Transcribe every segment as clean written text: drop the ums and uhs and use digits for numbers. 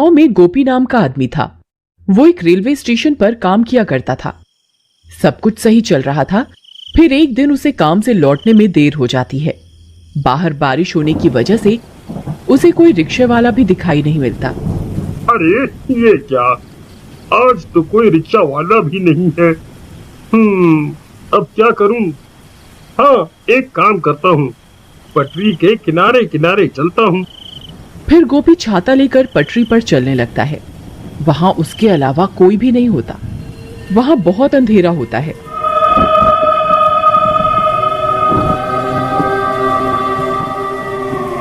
गांव में गोपी नाम का आदमी था। वो एक रेलवे स्टेशन पर काम किया करता था। सब कुछ सही चल रहा था। फिर एक दिन उसे काम से लौटने में देर हो जाती है। बाहर बारिश होने की वजह से उसे कोई रिक्शे वाला भी दिखाई नहीं मिलता। अरे ये क्या, आज तो कोई रिक्शा वाला भी नहीं है। अब क्या करूं? हाँ, एक काम करता हूँ, पटरी के किनारे किनारे चलता हूँ। फिर गोपी छाता लेकर पटरी पर चलने लगता है। वहां उसके अलावा कोई भी नहीं होता। वहां बहुत अंधेरा होता है।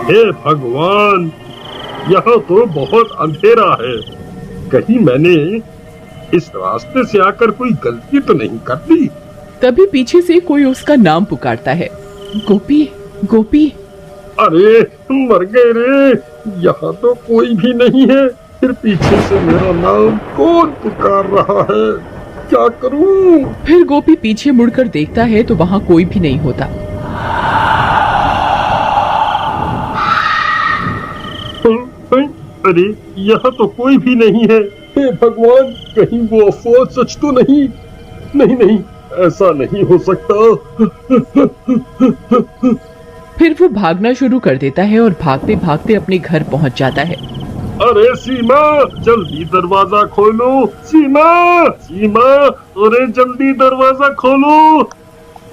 हे भगवान, यहाँ तो बहुत अंधेरा है। कहीं मैंने इस रास्ते से आकर कोई गलती तो नहीं कर दी? तभी पीछे से कोई उसका नाम पुकारता है, गोपी गोपी। अरे मर गए रे, यहाँ तो कोई भी नहीं है। फिर पीछे से मेरा नाम कौन पुकार रहा है? क्या करूं? फिर गोपी पीछे मुड़कर देखता है तो वहां कोई भी नहीं होता। अरे यहाँ तो कोई भी नहीं है। हे भगवान, कहीं वो अफवाह सच तो नहीं? नहीं नहीं, ऐसा नहीं हो सकता। फिर वो भागना शुरू कर देता है और भागते भागते अपने घर पहुंच जाता है। अरे सीमा, जल्दी दरवाजा खोलो। सीमा सीमा, अरे जल्दी दरवाजा खोलो।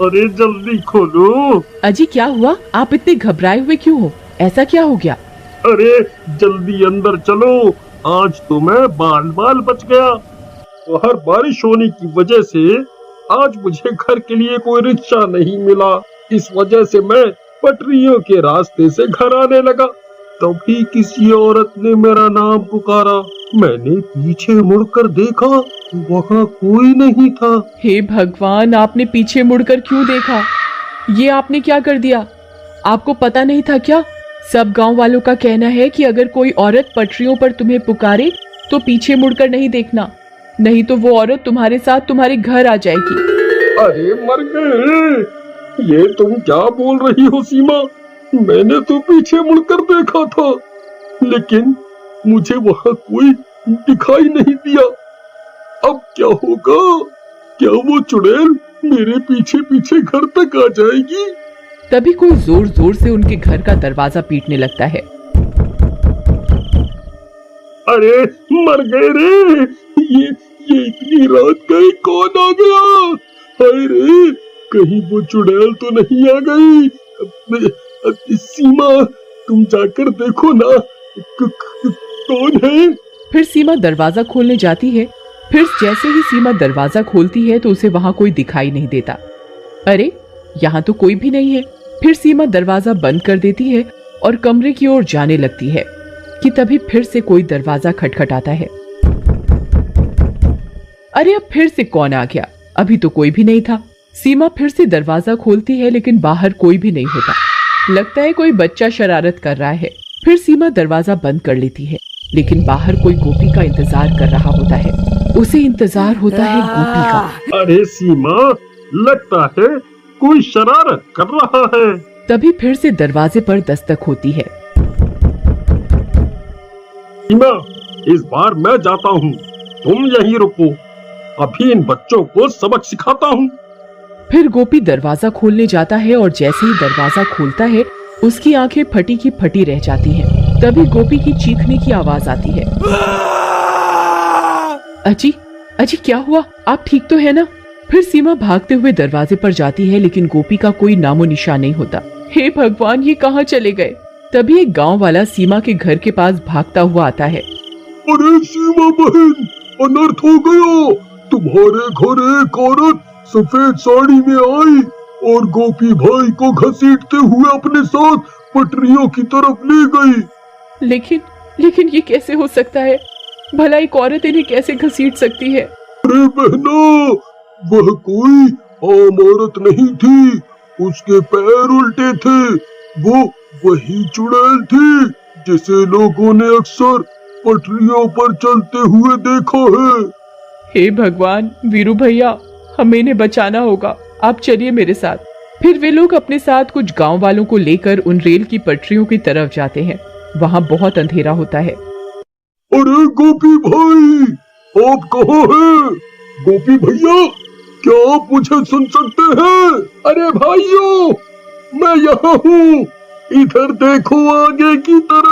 अरे जल्दी खोलो। अजी क्या हुआ? आप इतने घबराए हुए क्यों हो? ऐसा क्या हो गया? अरे जल्दी अंदर चलो, आज तो मैं बाल बाल बच गया। बाहर बारिश होने की वजह से आज मुझे घर के लिए कोई रिक्शा नहीं मिला। इस वजह से मैं पटरियों के रास्ते से घर आने लगा। तभी किसी औरत ने मेरा नाम पुकारा। मैंने पीछे मुड़कर देखा, वहाँ कोई नहीं था। हे भगवान, आपने पीछे मुड़कर क्यों देखा? ये आपने क्या कर दिया? आपको पता नहीं था क्या? सब गांव वालों का कहना है कि अगर कोई औरत पटरियों पर तुम्हें पुकारे तो पीछे मुड़कर नहीं देखना, नहीं तो वो औरत तुम्हारे साथ तुम्हारे घर आ जाएगी। अरे मर गए, ये तुम क्या बोल रही हो सीमा? मैंने तो पीछे मुड़कर देखा था, लेकिन मुझे वहाँ कोई दिखाई नहीं दिया। अब क्या होगा? क्या वो चुड़ैल मेरे पीछे पीछे घर तक आ जाएगी? तभी कोई जोर जोर से उनके घर का दरवाजा पीटने लगता है। अरे मर गए रे, ये इतनी रात गई, कौन आ गया? हाय रे, कहीं वो चुड़ैल तो नहीं आ गई? सीमा, तुम जाकर देखो ना, कौन है? फिर सीमा दरवाजा खोलने जाती है। फिर जैसे ही सीमा दरवाजा खोलती है तो उसे वहां कोई दिखाई नहीं देता। अरे यहाँ तो कोई भी नहीं है। फिर सीमा दरवाजा बंद कर देती है और कमरे की ओर जाने लगती है कि तभी फिर से कोई दरवाजा खटखटाता है। अरे अब फिर से कौन आ गया? अभी तो कोई भी नहीं था। सीमा फिर से दरवाजा खोलती है लेकिन बाहर कोई भी नहीं होता। लगता है कोई बच्चा शरारत कर रहा है। फिर सीमा दरवाजा बंद कर लेती है, लेकिन बाहर कोई गोपी का इंतजार कर रहा होता है। उसे इंतजार होता है गोपी का। अरे सीमा, लगता है कोई शरारत कर रहा है। तभी फिर से दरवाजे पर दस्तक होती है। सीमा, इस बार मैं जाता हूँ, तुम यहीं रुको। अभी इन बच्चों को सबक सिखाता हूँ। फिर गोपी दरवाजा खोलने जाता है और जैसे ही दरवाजा खोलता है उसकी आंखें फटी की फटी रह जाती हैं। तभी गोपी की चीखने की आवाज आती है। अजी अजी क्या हुआ? आप ठीक तो है ना? फिर सीमा भागते हुए दरवाजे पर जाती है, लेकिन गोपी का कोई नामो निशान नहीं होता। हे भगवान, ये कहाँ चले गए? तभी एक गांव वाला सीमा के घर के पास भागता हुआ आता है। अरे सीमा बहन, अनर्थ हो गया। तुम्हारे घर एक औरत सफेद साड़ी में आई और गोपी भाई को घसीटते हुए अपने साथ पटरियों की तरफ ले गई। लेकिन ये कैसे हो सकता है? भला एक औरत इन्हें कैसे घसीट सकती है? अरे बहना, वह कोई आम औरत नहीं थी, उसके पैर उल्टे थे। वो वही चुड़ैल थी जिसे लोगों ने अक्सर पटरियों पर चलते हुए देखा है। हे भगवान, वीरू भैया, हमें इन्हें बचाना होगा। आप चलिए मेरे साथ। फिर वे लोग अपने साथ कुछ गांव वालों को लेकर उन रेल की पटरियों की तरफ जाते हैं। वहां बहुत अंधेरा होता है। अरे गोपी भाई, आप कहाँ हैं? गोपी भैया, क्या आप मुझे सुन सकते हैं? अरे भाइयों, मैं यहाँ हूँ, इधर देखो आगे की तरफ।